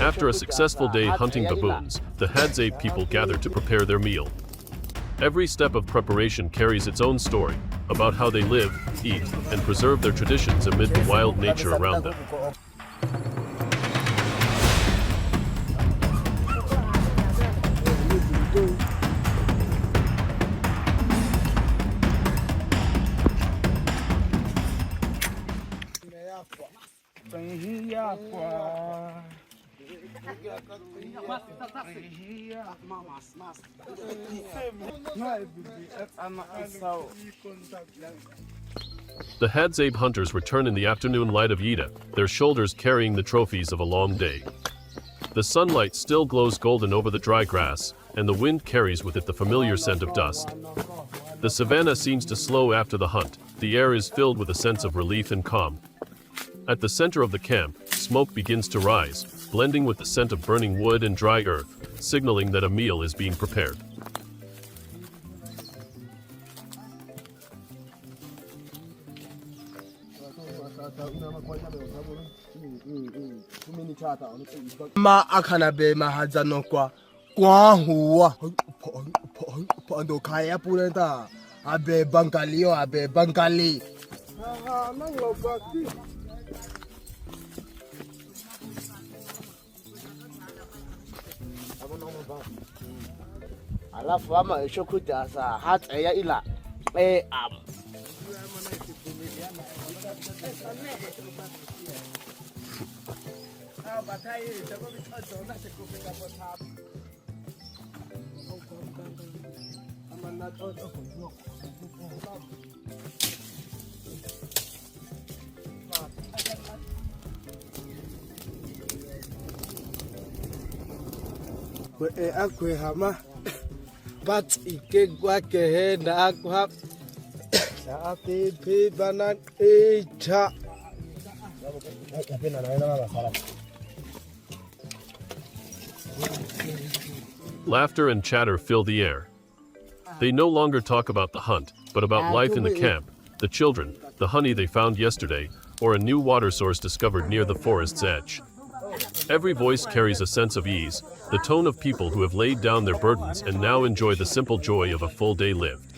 After a successful day hunting baboons, the Hadzabe people gather to prepare their meal. Every step of preparation carries its own story about how they live, eat, and preserve their traditions amid the wild nature around them. The Hadzabe hunters return in the afternoon light of Ida, their shoulders carrying the trophies of a long day. The sunlight still glows golden over the dry grass, and the wind carries with it the familiar scent of dust. The savannah seems to slow after the hunt. The air is filled with a sense of relief and calm. At the center of the camp, smoke begins to rise, blending with the scent of burning wood and dry earth, signaling that a meal is being prepared. Ma akanabe mahadzano kwa huwa ndo kaya pulenta abe bangali. Alafu ama shokuta sa hata ya ila akwe hama but ikegwa kehenda akwa sa pepe banan echa. Laughter and chatter fill the air. They no longer talk about the hunt, but about life in the camp, the children, the honey they found yesterday, or a new water source discovered near the forest's edge. Every voice carries a sense of ease, the tone of people who have laid down their burdens and now enjoy the simple joy of a full day lived.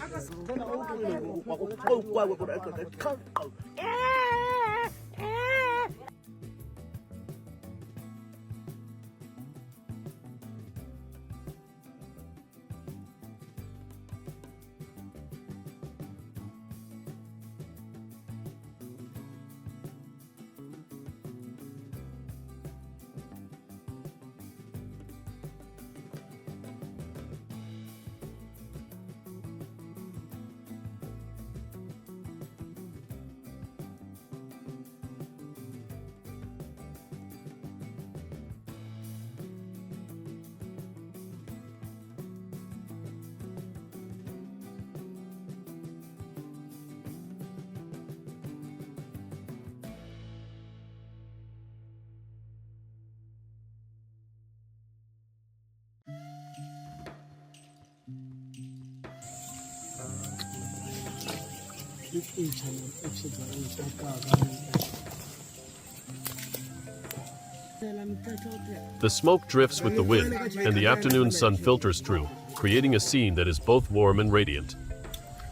The smoke drifts with the wind, and the afternoon sun filters through, creating a scene that is both warm and radiant.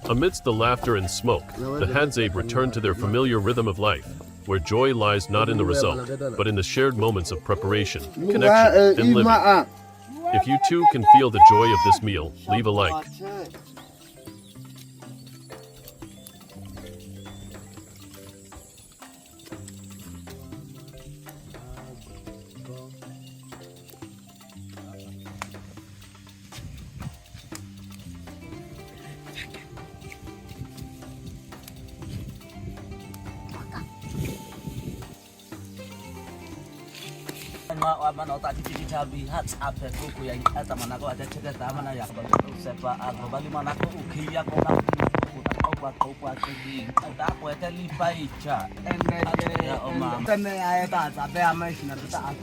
Amidst the laughter and smoke, the Hadzabe return to their familiar rhythm of life, where joy lies not in the result, but in the shared moments of preparation, connection, and living. If you too can feel the joy of this meal, leave a like. Mana otak dicabi Hadzabe kuku yang eta mana ko ada cerita mana ya sepa global mana ko ukia ko na ko tinggi ada ko eta lipaicha ya oma tene ayata Hadzabe amashina ta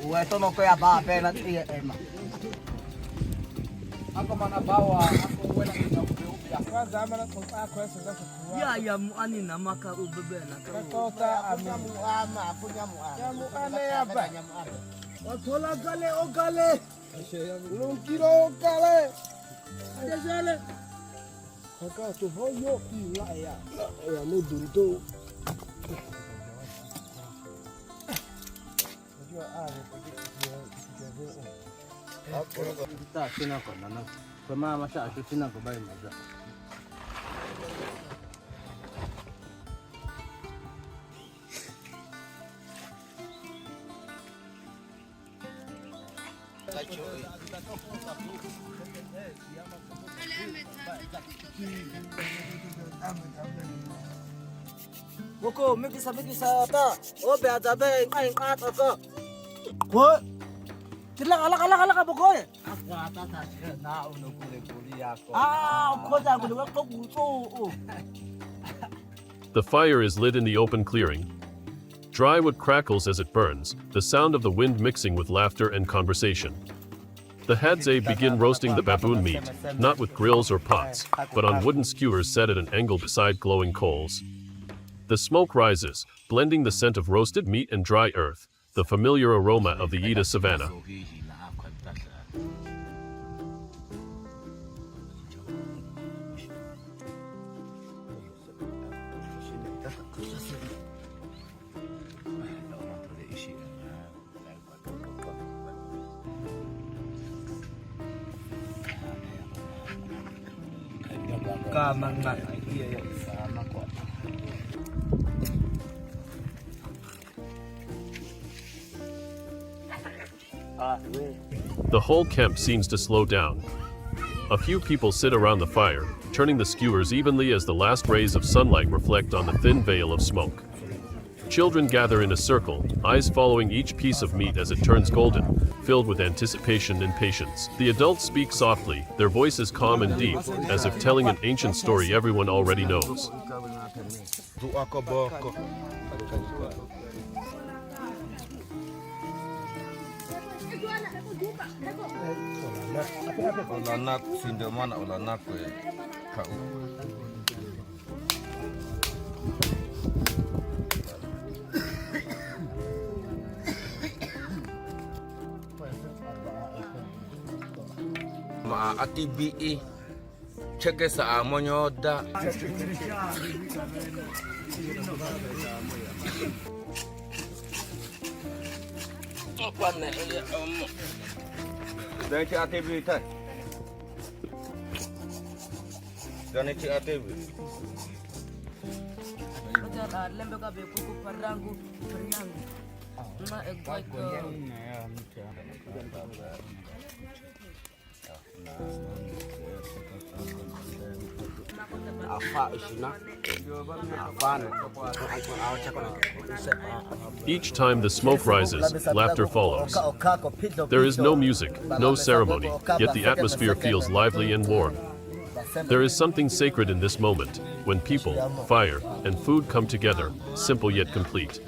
we to no ko ya ba pe na ema ako mana bawa ako wala kwanza ama na kwa kwesa za kuwa Ya ya muani na maka ubebe na tota amu ama afunya mu ama ya ba watola gale ogale lungiro gale ajale kaka to hoyo ila ya no dunto ta sina ko na kuma masha ashu sina ko bai maza Boko mikisa ta obe Hadzabe ngai ngata ko ko Tila ala boko Apa ta na uno kule yako khoza kule ko gutso The fire is lit in the open clearing. Dry wood crackles as it burns, the sound of the wind mixing with laughter and conversation. The Hadzabe begin roasting the baboon meat, not with grills or pots, but on wooden skewers set at an angle beside glowing coals. The smoke rises, blending the scent of roasted meat and dry earth, the familiar aroma of the Ida savanna. The whole camp seems to slow down. A few people sit around the fire, turning the skewers evenly as the last rays of sunlight reflect on the thin veil of smoke. Children gather in a circle, eyes following each piece of meat as it turns golden, filled with anticipation and patience. The adults speak softly, their voices calm and deep, as if telling an ancient story everyone already knows. Ma atibi cheke sa amonyo da Opana ele Dan ci atibi tan Dan ci atibi Ada lembe ka be kuku parangu parangu na egwai ko Each time the smoke rises, laughter follows. There is no music, no ceremony, yet the atmosphere feels lively and warm. There is something sacred in this moment, when people, fire, and food come together, simple yet complete.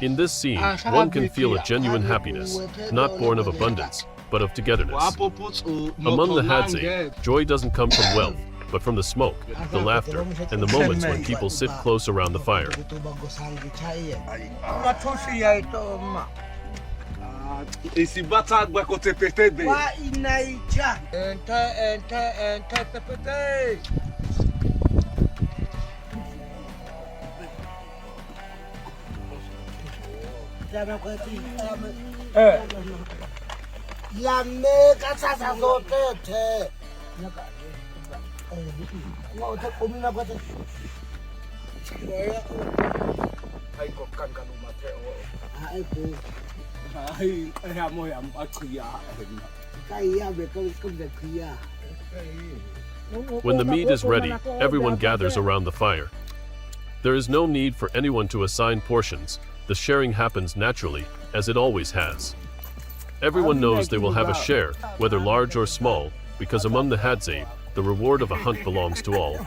In this scene, one can feel a genuine happiness, not born of abundance, but of togetherness. Among the Hadzabe, joy doesn't come from wealth, but from the smoke, the laughter, and the moments when people sit close around the fire. When the meat is ready, everyone gathers around the fire. There is no need for anyone to assign portions. The sharing happens naturally, as it always has. Everyone knows they will have a share, whether large or small, because among the Hadzabe, the reward of a hunt belongs to all.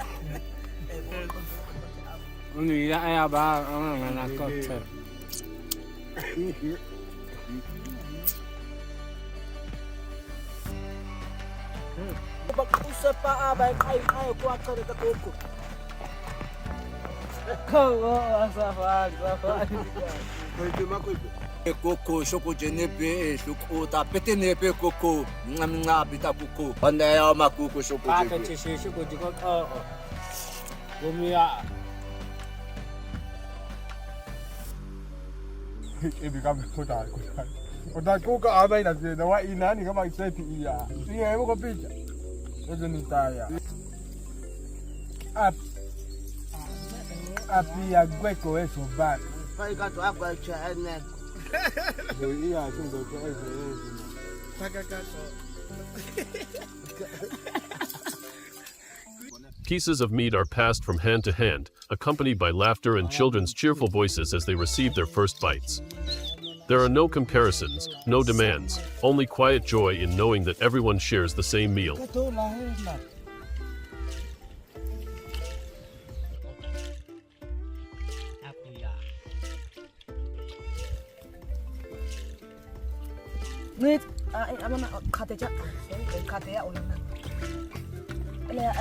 Coco, choco de nebe, choco da petenepe coco, nga bita coco. Onde é uma coco choco de nebe. Choco de coco. Gomia. Ebi kami kota. Kota coco abai na se na wa ina ni kama seti iya. Iya mo ko picha. Ojo ni taya. Api ya gweko eso bad. Pai ka to agwa cha ene. Pieces of meat are passed from hand to hand, accompanied by laughter and children's cheerful voices as they receive their first bites. There are no comparisons, no demands, only quiet joy in knowing that everyone shares the same meal. Wait, I'm gonna cut it up. Cut it out. I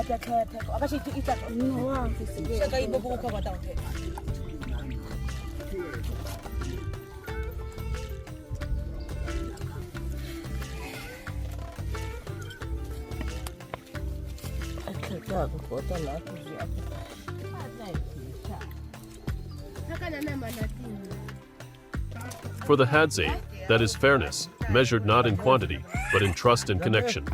actually to eat that. No, I'm going to go. For the Hadzabe, that is fairness, measured not in quantity, but in trust and connection.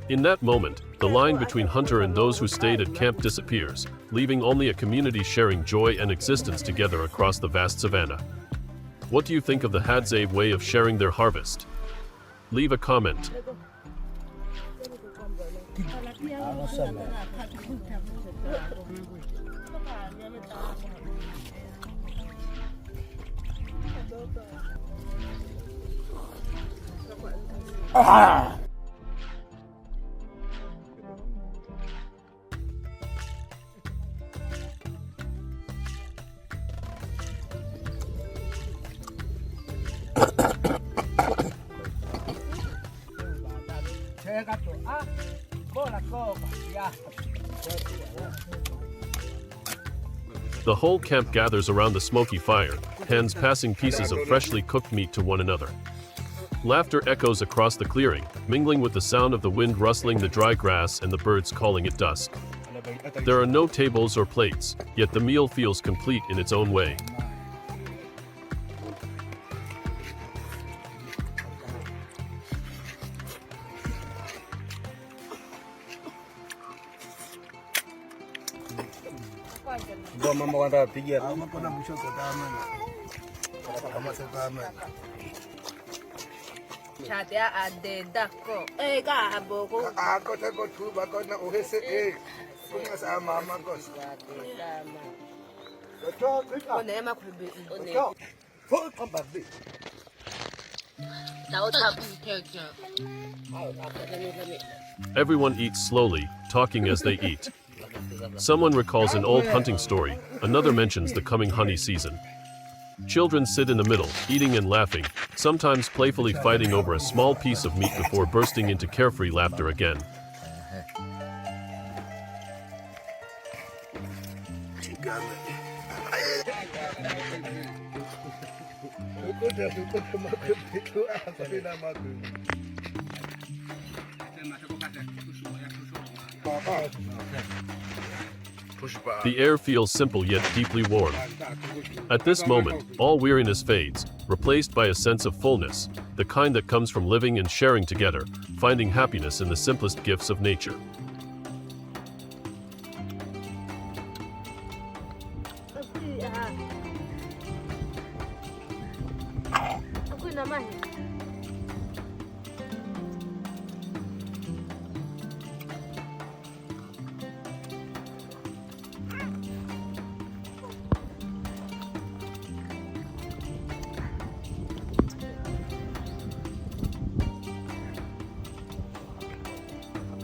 In that moment, the line between hunter and those who stayed at camp disappears, leaving only a community sharing joy and existence together across the vast savanna. What do you think of the Hadzabe way of sharing their harvest? Leave a comment. The whole camp gathers around the smoky fire, hands passing pieces of freshly cooked meat to one another. Laughter echoes across the clearing, mingling with the sound of the wind rustling the dry grass and the birds calling it dusk. There are no tables or plates, yet the meal feels complete in its own way. Chatea ade dako. Ga aboko. Ako te ko tu ba ko na ohese kunga sa mama ko. Onema kubi. Full combat. Everyone eats slowly, talking as they eat. Someone recalls an old hunting story, another mentions the coming honey season. Children sit in the middle, eating and laughing, sometimes playfully fighting over a small piece of meat before bursting into carefree laughter again. The air feels simple yet deeply warm. At this moment, all weariness fades, replaced by a sense of fullness, the kind that comes from living and sharing together, finding happiness in the simplest gifts of nature.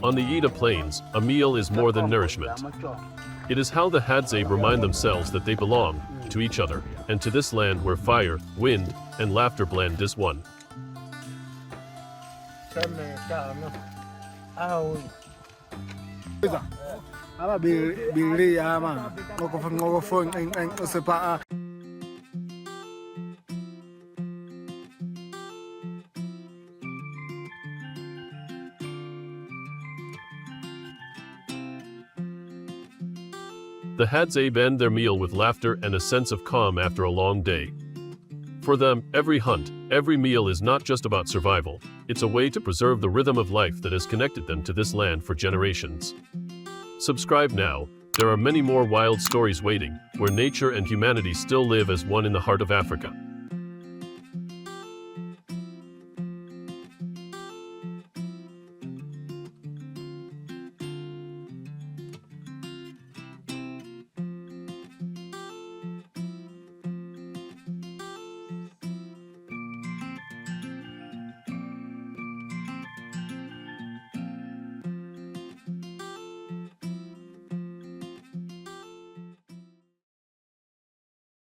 On the Ida Plains, a meal is more than nourishment. It is how the Hadzabe remind themselves that they belong to each other and to this land where fire, wind, and laughter blend as one. The Hadzabe end their meal with laughter and a sense of calm after a long day. For them, every hunt, every meal is not just about survival, it's a way to preserve the rhythm of life that has connected them to this land for generations. Subscribe now, there are many more wild stories waiting, where nature and humanity still live as one in the heart of Africa.